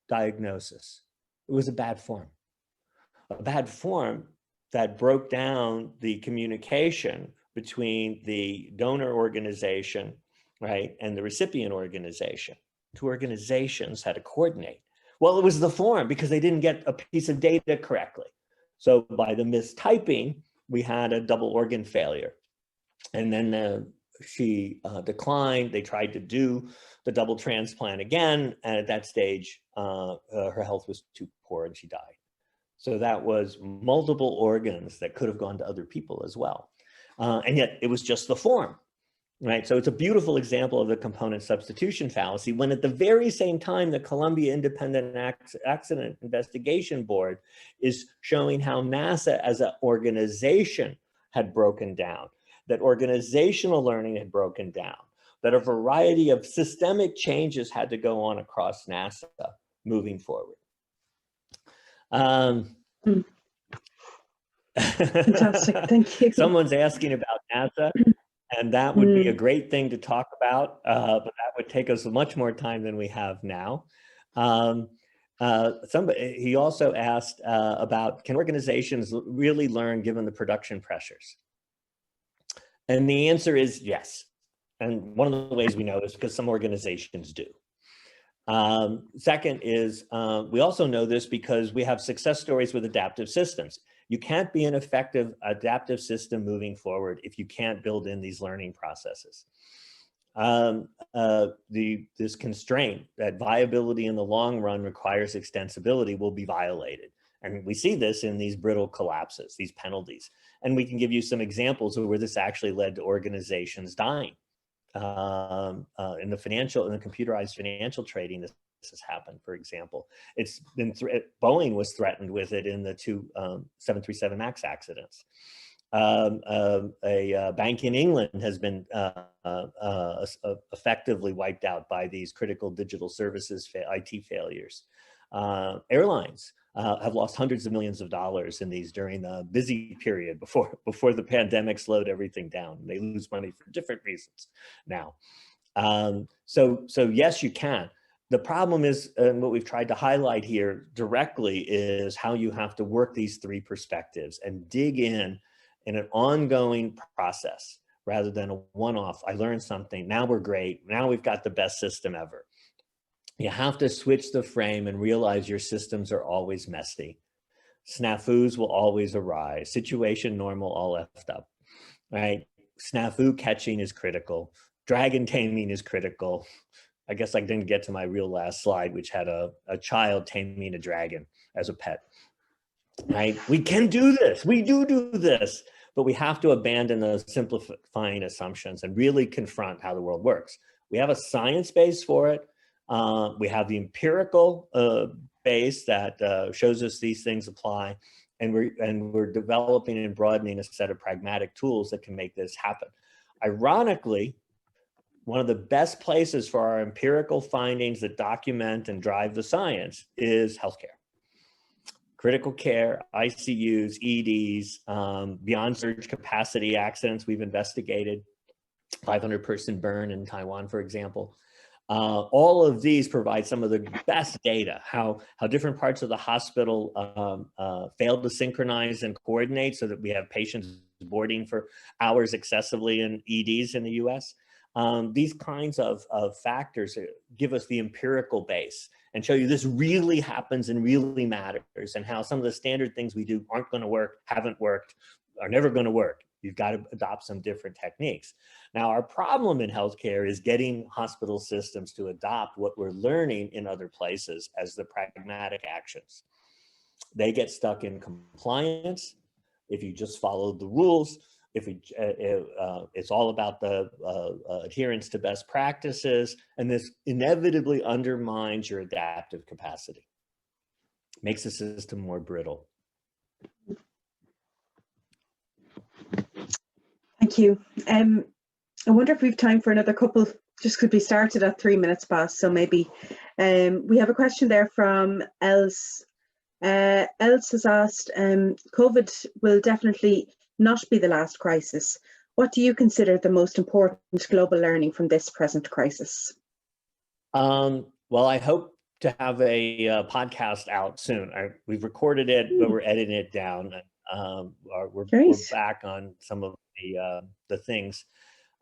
[SPEAKER 1] diagnosis? It was a bad form that broke down the communication between the donor organization, right, and the recipient organization. Two organizations had to coordinate. Well, it was the form because they didn't get a piece of data correctly. So by the mistyping, we had a double organ failure. And then she declined. They tried to do the double transplant again. And at that stage, her health was too poor and she died. So that was multiple organs that could have gone to other people as well. And yet it was just the form, right? So it's a beautiful example of the component substitution fallacy, when at the very same time, the Columbia Independent Accident Investigation Board is showing how NASA as an organization had broken down, that organizational learning had broken down, that a variety of systemic changes had to go on across NASA moving forward.
[SPEAKER 2] Fantastic, thank you.
[SPEAKER 1] Someone's asking about NASA, and that would be a great thing to talk about, but that would take us much more time than we have now. He also asked about, can organizations really learn given the production pressures? And the answer is yes. And one of the ways we know is because some organizations do. Second is, we also know this because we have success stories with adaptive systems. You can't be an effective adaptive system moving forward if you can't build in these learning processes. This constraint that viability in the long run requires extensibility will be violated. And we see this in these brittle collapses, these penalties. And we can give you some examples of where this actually led to organizations dying. In the computerized financial trading, this has happened, for example. It's been, Boeing was threatened with it in the two 737 MAX accidents. A bank in England has been effectively wiped out by these critical digital services, IT failures. Airlines have lost hundreds of millions of dollars in these during the busy period before the pandemic slowed everything down. They lose money for different reasons now. So yes, you can. The problem is, and what we've tried to highlight here directly, is how you have to work these three perspectives and dig in an ongoing process rather than a one-off. I learned something, now we're great, now we've got the best system ever. You have to switch the frame and realize your systems are always messy. Snafus will always arise. Situation normal all effed up, right? Snafu catching is critical. Dragon taming is critical. I guess I didn't get to my real last slide, which had a child taming a dragon as a pet, right? We can do this. We do this, but we have to abandon those simplifying assumptions and really confront how the world works. We have a science base for it. We have the empirical base that shows us these things apply, and we're developing and broadening a set of pragmatic tools that can make this happen. Ironically, one of the best places for our empirical findings that document and drive the science is healthcare. Critical care, ICUs, EDs, beyond surge capacity accidents we've investigated, 500-person burn in Taiwan, for example. All of these provide some of the best data, how different parts of the hospital failed to synchronize and coordinate so that we have patients boarding for hours excessively in EDs in the US. These kinds of factors give us the empirical base and show you this really happens and really matters, and how some of the standard things we do aren't going to work, haven't worked, are never going to work. You've got to adopt some different techniques. Now, our problem in healthcare is getting hospital systems to adopt what we're learning in other places as the pragmatic actions. They get stuck in compliance. If you just follow the rules, it's all about the adherence to best practices, and this inevitably undermines your adaptive capacity, makes the system more brittle.
[SPEAKER 2] Thank you. I wonder if we've time for another couple, just could be started at 3 minutes past, so maybe. We have a question there from Els. Els has asked, COVID will definitely not be the last crisis. What do you consider the most important global learning from this present crisis?
[SPEAKER 1] Well, I hope to have a podcast out soon. We've recorded it, but we're editing it down. We're back on some of the things.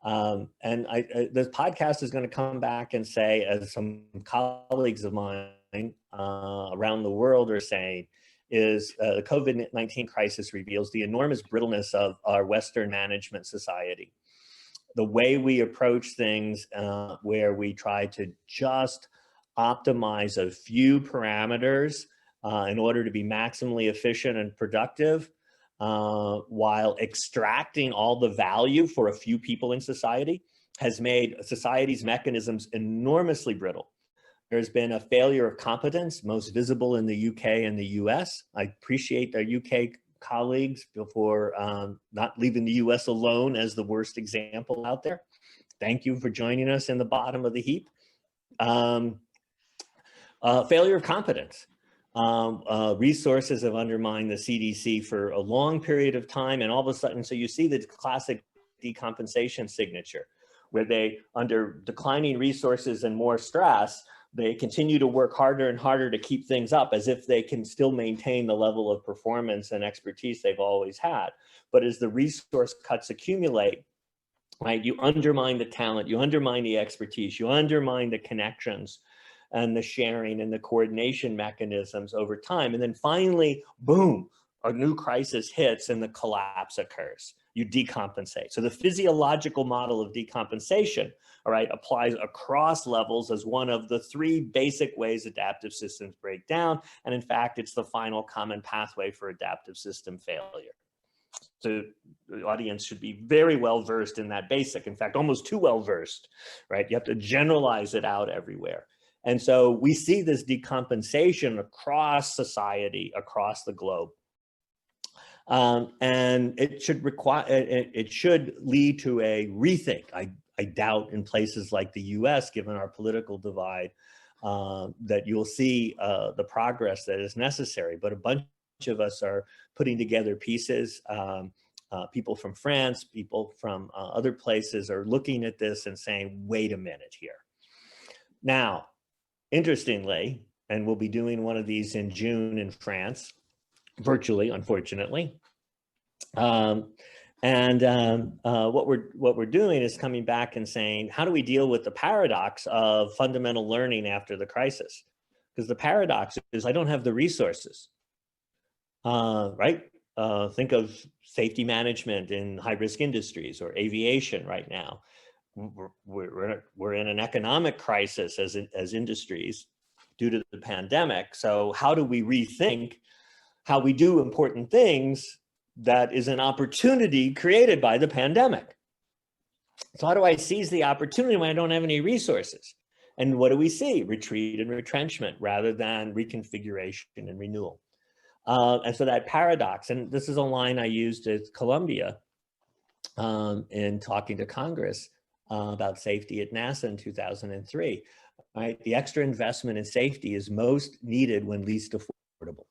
[SPEAKER 1] And the podcast is going to come back and say, as some colleagues of mine around the world are saying, is the COVID-19 crisis reveals the enormous brittleness of our Western management society. The way we approach things, where we try to just optimize a few parameters in order to be maximally efficient and productive, while extracting all the value for a few people in society, has made society's mechanisms enormously brittle. There's been a failure of competence, most visible in the UK and the US. I appreciate our UK colleagues for not leaving the US alone as the worst example out there. Thank you for joining us in the bottom of the heap. Failure of competence. Resources have undermined the CDC for a long period of time, and all of a sudden, so you see the classic decompensation signature, where they, under declining resources and more stress, they continue to work harder and harder to keep things up as if they can still maintain the level of performance and expertise they've always had. But as the resource cuts accumulate, right, you undermine the talent, you undermine the expertise, you undermine the connections and the sharing and the coordination mechanisms over time. And then finally, boom, a new crisis hits and the collapse occurs. You decompensate. So the physiological model of decompensation, all right, applies across levels as one of the 3 basic ways adaptive systems break down. And in fact, it's the final common pathway for adaptive system failure. So the audience should be very well versed in that basic, in fact, almost too well versed, right? You have to generalize it out everywhere. And so we see this decompensation across society, across the globe. And it should lead to a rethink. I doubt in places like the US, given our political divide, that you'll see the progress that is necessary. But a bunch of us are putting together pieces. People from France, people from other places are looking at this and saying, wait a minute here. Now, interestingly, and we'll be doing one of these in June in France, virtually, unfortunately. What we're doing is coming back and saying, how do we deal with the paradox of fundamental learning after the crisis? Because the paradox is, I don't have the resources, right? Think of safety management in high-risk industries or aviation right now. We're in an economic crisis as industries due to the pandemic. So how do we rethink how we do important things that is an opportunity created by the pandemic? So how do I seize the opportunity when I don't have any resources? And what do we see? Retreat and retrenchment rather than reconfiguration and renewal. And so that paradox, and this is a line I used at Columbia in talking to Congress about safety at NASA in 2003, right? The extra investment in safety is most needed when least affordable.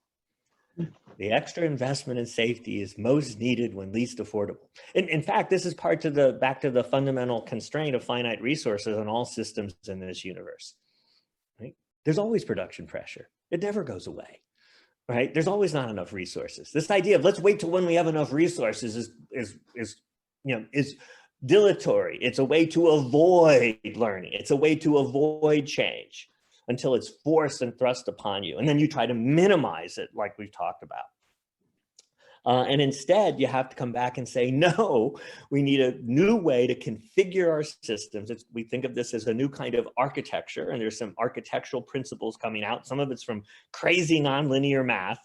[SPEAKER 1] The extra investment in safety is most needed when least affordable. In fact, this is back to the fundamental constraint of finite resources on all systems in this universe. Right? There's always production pressure. It never goes away. Right? There's always not enough resources. This idea of let's wait till when we have enough resources is dilatory. It's a way to avoid learning. It's a way to avoid change until it's forced and thrust upon you. And then you try to minimize it like we've talked about. And instead, you have to come back and say, no, we need a new way to configure our systems. We think of this as a new kind of architecture, and there's some architectural principles coming out. Some of it's from crazy nonlinear math,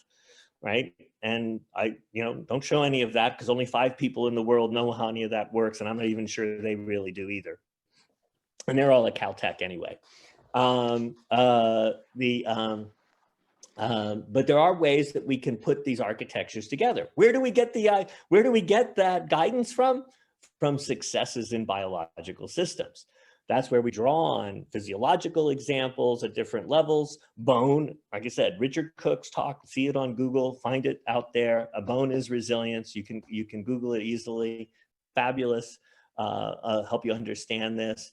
[SPEAKER 1] right? And I, don't show any of that because only 5 people in the world know how any of that works, and I'm not even sure they really do either. And they're all at Caltech anyway. But there are ways that we can put these architectures together. Where do we get that guidance from? From successes in biological systems. That's where we draw on physiological examples at different levels. Bone, like I said, Richard Cook's talk, see it on Google, find it out there. A bone is resilience. You can Google it easily. Fabulous. Help you understand this.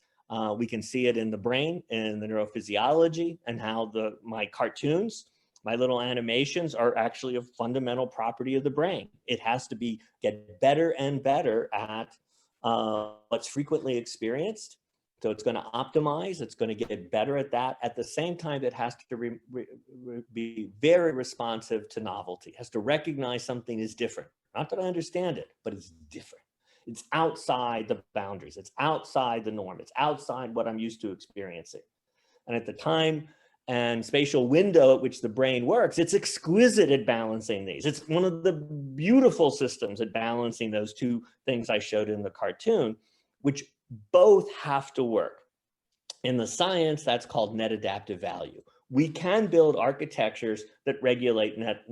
[SPEAKER 1] We can see it in the brain, in the neurophysiology, and how my cartoons, my little animations are actually a fundamental property of the brain. It has to get better and better at what's frequently experienced. So it's going to optimize, it's going to get better at that. At the same time, it has to be very responsive to novelty. It has to recognize something is different. Not that I understand it, but it's different. It's outside the boundaries. It's outside the norm. It's outside what I'm used to experiencing. And at the time and spatial window at which the brain works, it's exquisite at balancing these. It's one of the beautiful systems at balancing those two things I showed in the cartoon, which both have to work. In the science, that's called net adaptive value. We can build architectures that regulate net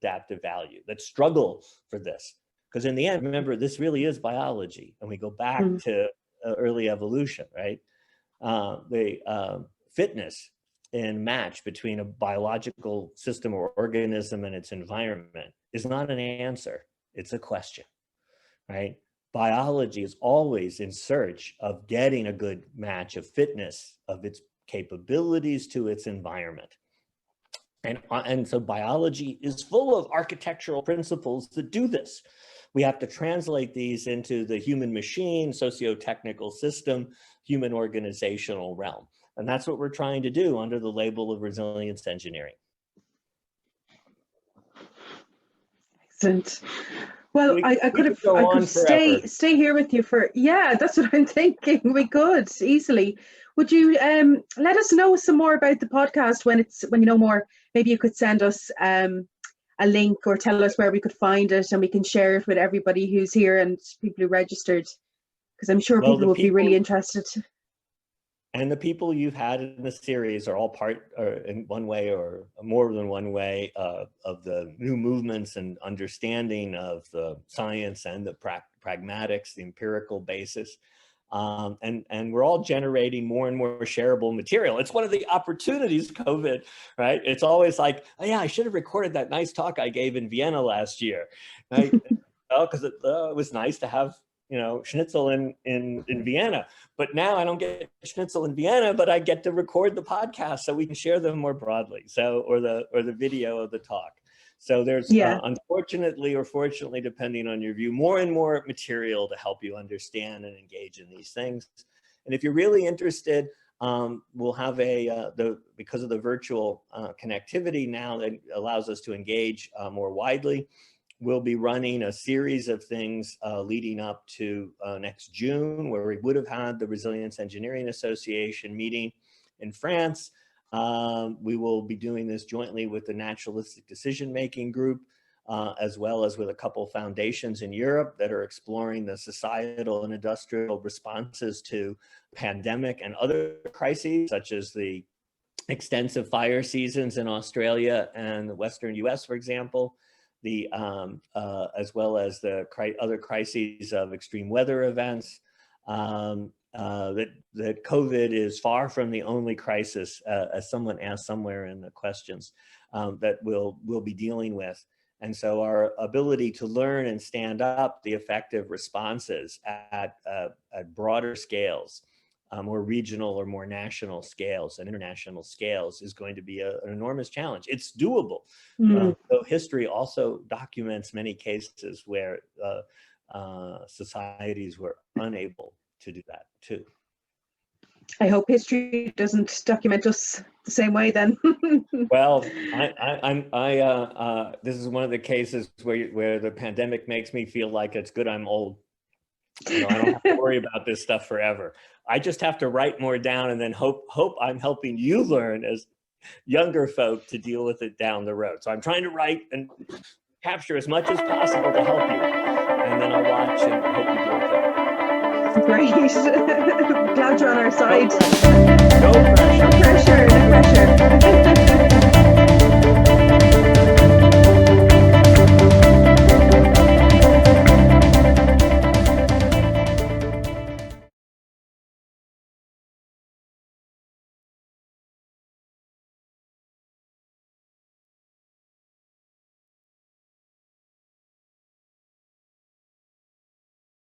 [SPEAKER 1] adaptive value, that struggle for this. Because in the end, remember, this really is biology. And we go back to early evolution, right? The fitness and match between a biological system or organism and its environment is not an answer. It's a question, right? Biology is always in search of getting a good match of fitness of its capabilities to its environment. And so biology is full of architectural principles that do this. We have to translate these into the human machine, socio-technical system, human organizational realm. And that's what we're trying to do under the label of resilience engineering.
[SPEAKER 2] Excellent. Well, I could stay here with you for, that's what I'm thinking. We could easily. Would you let us know some more about the podcast when you know more? Maybe you could send us a link or tell us where we could find it, and we can share it with everybody who's here and people who registered, because I'm sure people will be really interested.
[SPEAKER 1] And the people you've had in the series are all part, or in one way or more than one way, of the new movements and understanding of the science and the pragmatics, the empirical basis. And we're all generating more and more shareable material. It's one of the opportunities, COVID, right? It's always like, oh yeah, I should have recorded that nice talk I gave in Vienna last year, right? Because it was nice to have, schnitzel in Vienna. But now I don't get schnitzel in Vienna, but I get to record the podcast so we can share them more broadly. So, or the video of the talk. So there's, unfortunately or fortunately, depending on your view, more and more material to help you understand and engage in these things. And if you're really interested, we'll have because of the virtual connectivity now that allows us to engage more widely, we'll be running a series of things leading up to next June, where we would have had the Resilience Engineering Association meeting in France. We will be doing this jointly with the Naturalistic Decision-Making Group, as well as with a couple foundations in Europe that are exploring the societal and industrial responses to pandemic and other crises, such as the extensive fire seasons in Australia and the Western US, for example, as well as the other crises of extreme weather events. That COVID is far from the only crisis, as someone asked somewhere in the questions, that we'll be dealing with. And so our ability to learn and stand up the effective responses at broader scales, more regional or more national scales and international scales, is going to be an enormous challenge. It's doable. Though history also documents many cases where societies were unable to do that too.
[SPEAKER 2] I hope history doesn't document us the same way then.
[SPEAKER 1] Well, this is one of the cases where the pandemic makes me feel like it's good I'm old. I don't have to worry about this stuff forever. I just have to write more down and then hope I'm helping you learn as younger folk to deal with it down the road. So I'm trying to write and capture as much as possible to help you. And then I'll watch and hope you do okay.
[SPEAKER 2] Great. Glad you're on our side.
[SPEAKER 1] No pressure.
[SPEAKER 2] No pressure.